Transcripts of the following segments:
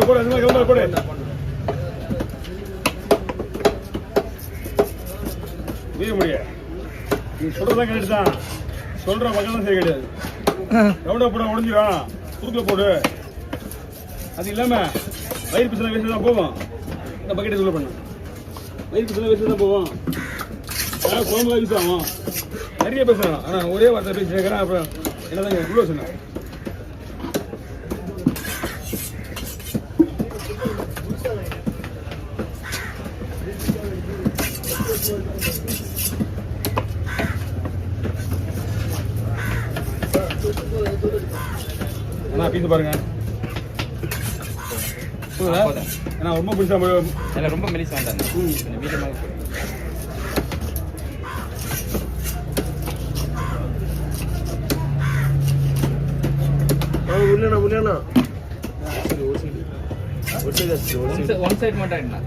போடு அது மாதிரி போடு. மீற முடியாது. நீ சொல்றதான் கரெக்ட் தான். சொல்ற பக்கம் தான் சரி கிடையாது. ரவுண்டா போட உடஞ்சிடும். குறுக்கில் போடு. அது இல்லாம வயிறு பிசல வச்சு தான் போவோம். இந்த பக்கெட்டை சொல்ல பண்ண வயிறு பிசல வச்சு தான் போவோம். குழம்புல யூஸ் ஆகும். நிறைய பேசுறான். ஆனால் ஒரே வார்த்தை பேசி கேட்குறேன். அப்புறம் என்னதான் இவ்வளோ சொன்னேன். அண்ணா பீஸ் பாருங்க. ஏன்னா ரொம்ப பிடிச்சா ரொம்ப மெலிசா வந்தாங்க. மீடியமாக உள்ளேண்ணா ஒன் சைட் மட்டும் என்ன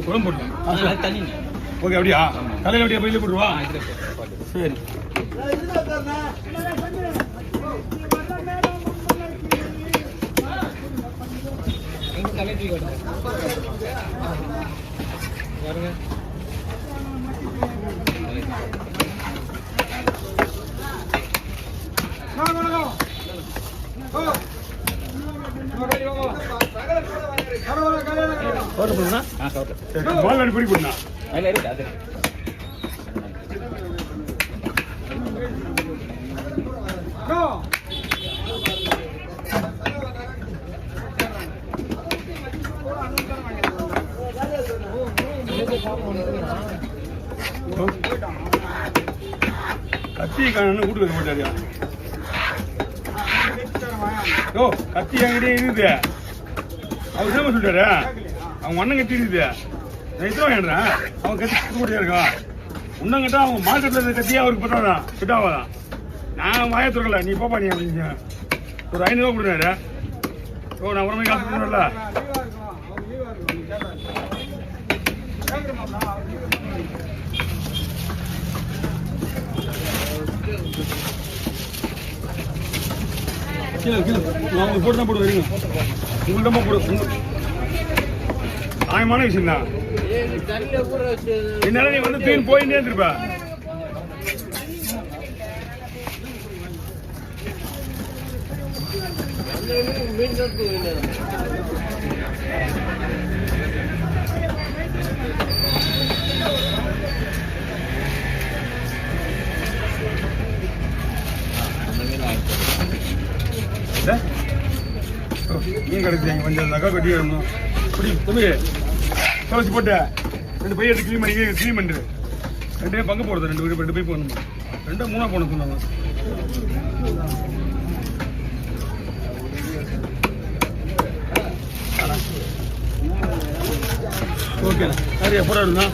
குழம்பு போட்டு தண்ணி ஓகே. அப்படியா தலையில் அப்படியே பையில போட்டுருவா. சரி பால் பொடி போட்டுனா கத்தி காணு வீட்டுக்கு வைக்க மாட்டாரியா? ஓ கத்தி என்கிட்ட இருக்குது. அவர் சேம சொல்லிட்டாரு. அவங்க அண்ணன் கத்தி இருக்குது. நான் இத்தனை வாங்கிடுறேன். அவன் கத்தி கூட்டியா இருக்கான். உன்னங்கிட்ட அவன் மார்க்கெட்ல இருக்க கத்தியா அவருக்கு பட்டாதான் கிட்டாவாதான். நான் வாய துறக்கல. நீ போப்பா நீ அப்படிங்க ஒரு 500 கொடுறாரு. ஓ நான் ஒரு மணிக்கு காசு கொடுக்கணும்ல. கீழே கீழே நான் உங்களுக்கு போட்டு தான் போட்டு வரீங்க. உங்கள்கிட்ட போடு. நியாயமான விஷயம் தான். என்னால நீ வந்து தூயின் போயிட்டே இருப்ப. மீன் கிடைச்சாங்க கொஞ்சம் நகை கட்டி வரணும். இப்படி தம்பி துவச்சி போட்டு 2 பை எடுத்து க்ளீன் பண்ணிட்டு 2 பங்கு போடுறது. 2 பை போடணும். 2 3 போன சொன்னாங்க. ஓகே நிறைய போட இருந்தா